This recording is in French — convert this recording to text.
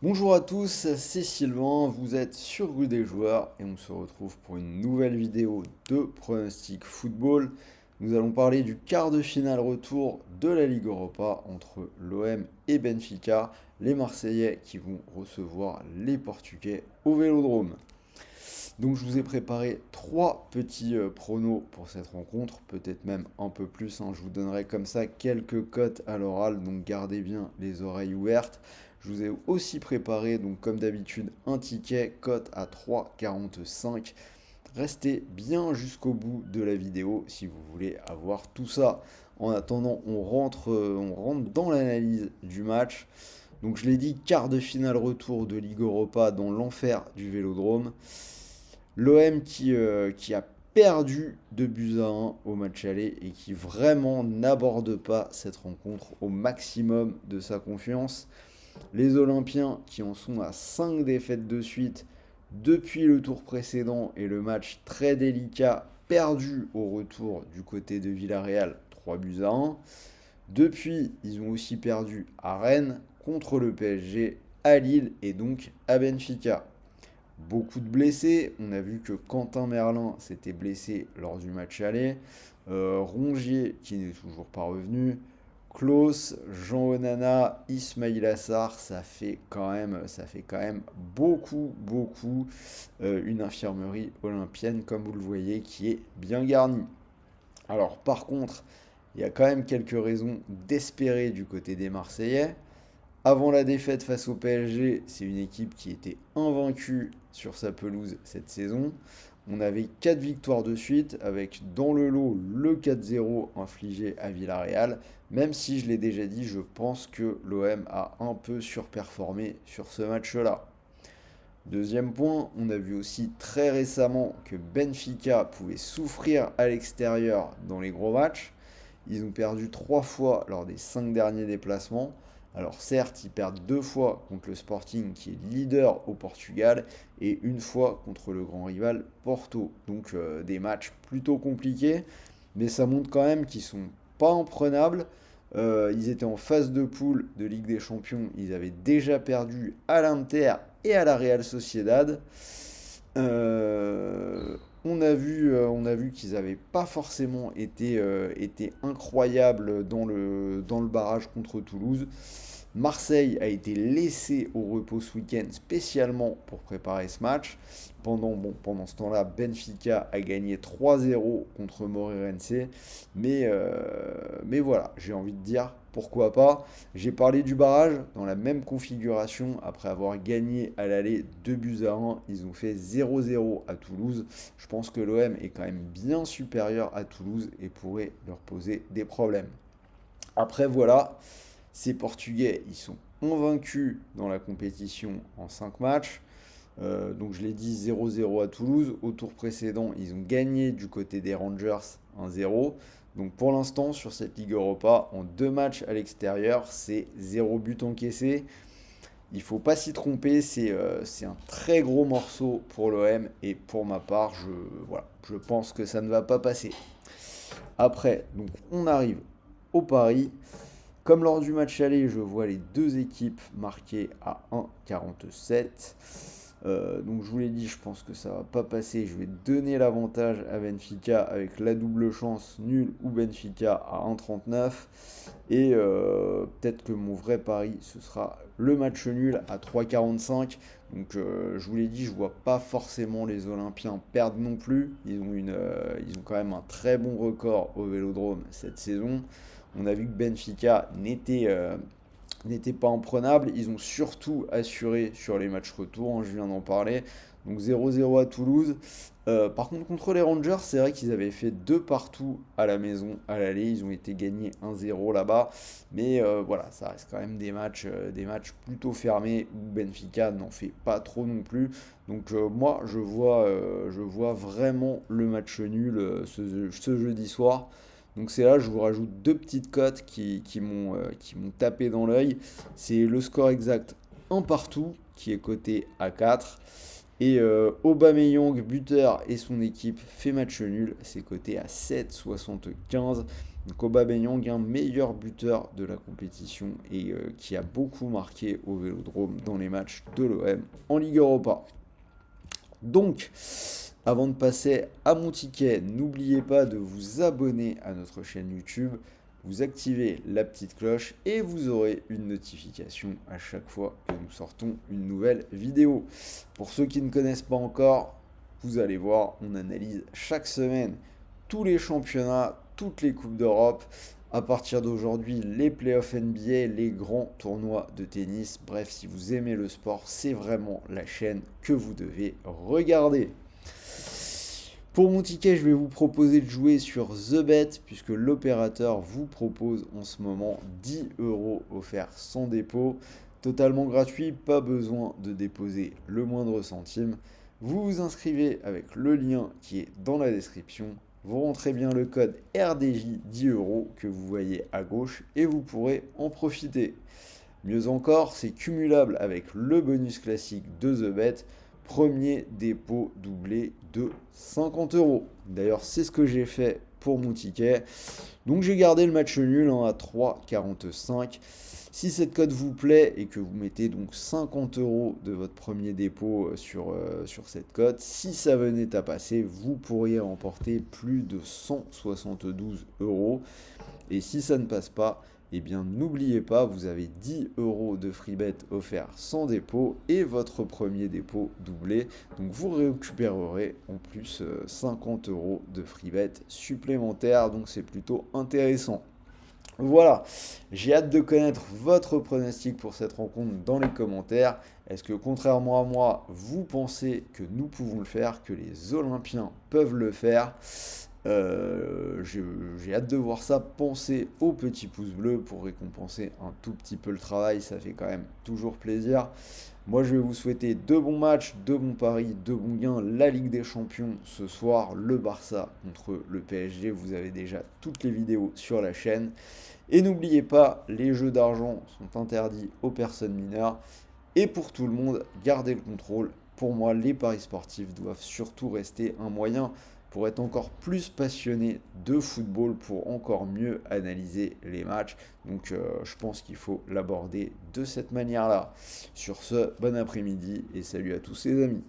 Bonjour à tous, c'est Sylvain, vous êtes sur Rue des Joueurs et on se retrouve pour une nouvelle vidéo de pronostic football. Nous allons parler du quart de finale retour de la Ligue Europa entre l'OM et Benfica, les Marseillais qui vont recevoir les Portugais au Vélodrome. Donc je vous ai préparé trois petits pronos pour cette rencontre, peut-être même un peu plus, hein. Je vous donnerai comme ça quelques cotes à l'oral, donc gardez bien les oreilles ouvertes. Je vous ai aussi préparé, donc comme d'habitude, un ticket cote à 3,45. Restez bien jusqu'au bout de la vidéo si vous voulez avoir tout ça. En attendant, on rentre dans l'analyse du match. Donc je l'ai dit, quart de finale retour de Ligue Europa dans l'enfer du Vélodrome. L'OM qui a perdu 2 buts à 1 au match aller et qui vraiment n'aborde pas cette rencontre au maximum de sa confiance. Les Olympiens qui en sont à 5 défaites de suite depuis le tour précédent et le match très délicat perdu au retour du côté de Villarreal 3 buts à 1. Depuis, ils ont aussi perdu à Rennes, contre le PSG, à Lille et donc à Benfica. Beaucoup de blessés. On a vu que Quentin Merlin s'était blessé lors du match aller. Rongier qui n'est toujours pas revenu. Klaus, Jean Onana, Ismail Assar, ça fait quand même beaucoup, une infirmerie olympienne, comme vous le voyez, qui est bien garnie. Alors, par contre, il y a quand même quelques raisons d'espérer du côté des Marseillais. Avant la défaite face au PSG, c'est une équipe qui était invaincue sur sa pelouse cette saison. On avait 4 victoires de suite, avec dans le lot le 4-0 infligé à Villarreal. Même si je l'ai déjà dit, je pense que l'OM a un peu surperformé sur ce match-là. Deuxième point, on a vu aussi très récemment que Benfica pouvait souffrir à l'extérieur dans les gros matchs. Ils ont perdu 3 fois lors des 5 derniers déplacements. Alors certes, ils perdent 2 fois contre le Sporting qui est leader au Portugal et une fois contre le grand rival Porto. Donc des matchs plutôt compliqués, mais ça montre quand même qu'ils sont pas imprenables. Ils étaient en phase de poule de Ligue des Champions, ils avaient déjà perdu à l'Inter et à la Real Sociedad. On a vu qu'ils n'avaient pas forcément été incroyables dans le barrage contre Toulouse. Marseille a été laissé au repos ce week-end spécialement pour préparer ce match. Pendant ce temps-là, Benfica a gagné 3-0 contre Moreirense. Mais voilà, j'ai envie de dire pourquoi pas. J'ai parlé du barrage dans la même configuration après avoir gagné à l'aller 2 buts à 1. Ils ont fait 0-0 à Toulouse. Je pense que l'OM est quand même bien supérieur à Toulouse et pourrait leur poser des problèmes. Après, voilà, ces Portugais, ils sont invaincus dans la compétition en 5 matchs. Donc je l'ai dit, 0-0 à Toulouse. Au tour précédent, ils ont gagné du côté des Rangers 1-0. Donc pour l'instant, sur cette Ligue Europa, en 2 matchs à l'extérieur, c'est 0 but encaissé. Il ne faut pas s'y tromper, c'est un très gros morceau pour l'OM. Et pour ma part, voilà, je pense que ça ne va pas passer. Après, donc on arrive au pari. Comme lors du match aller, je vois les deux équipes marquées à 1,47. Donc je vous l'ai dit, je pense que ça va pas passer. Je vais donner l'avantage à Benfica avec la double chance nul ou Benfica à 1,39. Et peut-être que mon vrai pari, ce sera le match nul à 3,45. Donc je vous l'ai dit, je vois pas forcément les Olympiens perdre non plus. Ils ont quand même un très bon record au Vélodrome cette saison. On a vu que Benfica n'était pas imprenable. Ils ont surtout assuré sur les matchs retour, hein, je viens d'en parler. Donc 0-0 à Toulouse. Par contre, contre les Rangers, c'est vrai qu'ils avaient fait 2 partout à la maison, à l'aller. Ils ont été gagnés 1-0 là-bas. Mais voilà, ça reste quand même des matchs plutôt fermés où Benfica n'en fait pas trop non plus. Donc moi, je vois vraiment le match nul ce jeudi soir. Donc c'est là, je vous rajoute deux petites cotes qui m'ont tapé dans l'œil. C'est le score exact un partout qui est coté à 4 Et Aubameyang, buteur, et son équipe fait match nul. C'est coté à 7,75. Donc Aubameyang, un meilleur buteur de la compétition et qui a beaucoup marqué au Vélodrome dans les matchs de l'OM en Ligue Europa. Donc, avant de passer à mon ticket, n'oubliez pas de vous abonner à notre chaîne YouTube, vous activez la petite cloche et vous aurez une notification à chaque fois que nous sortons une nouvelle vidéo. Pour ceux qui ne connaissent pas encore, vous allez voir, on analyse chaque semaine tous les championnats, toutes les coupes d'Europe. À partir d'aujourd'hui, les playoffs NBA, les grands tournois de tennis. Bref, si vous aimez le sport, c'est vraiment la chaîne que vous devez regarder. Pour mon ticket, je vais vous proposer de jouer sur TheBet puisque l'opérateur vous propose en ce moment 10 euros offerts sans dépôt. Totalement gratuit, pas besoin de déposer le moindre centime. Vous vous inscrivez avec le lien qui est dans la description. Vous rentrez bien le code RDJ 10 euros que vous voyez à gauche et vous pourrez en profiter. Mieux encore, c'est cumulable avec le bonus classique de TheBet. Premier dépôt doublé de 50 euros. D'ailleurs, c'est ce que j'ai fait pour mon ticket. Donc j'ai gardé le match nul à 3,45. Si cette cote vous plaît et que vous mettez donc 50 euros de votre premier dépôt sur cette cote, si ça venait à passer, vous pourriez remporter plus de 172 euros. Et si ça ne passe pas, eh bien n'oubliez pas, vous avez 10 euros de free bet offerts sans dépôt et votre premier dépôt doublé. Donc vous récupérerez en plus 50 euros de free bet supplémentaires. Donc c'est plutôt intéressant. Voilà, j'ai hâte de connaître votre pronostic pour cette rencontre dans les commentaires. Est-ce que contrairement à moi, vous pensez que nous pouvons le faire, que les Olympiens peuvent le faire? J'ai hâte de voir ça. Pensez au petit pouce bleu pour récompenser un tout petit peu le travail, ça fait quand même toujours plaisir. Moi je vais vous souhaiter de bons matchs, de bons paris, de bons gains. La Ligue des Champions ce soir, le Barça contre le PSG, vous avez déjà toutes les vidéos sur la chaîne. Et n'oubliez pas, les jeux d'argent sont interdits aux personnes mineures. Et pour tout le monde, gardez le contrôle. Pour moi, les paris sportifs doivent surtout rester un moyen pour être encore plus passionné de football, pour encore mieux analyser les matchs. Donc je pense qu'il faut l'aborder de cette manière-là. Sur ce, bon après-midi et salut à tous les amis.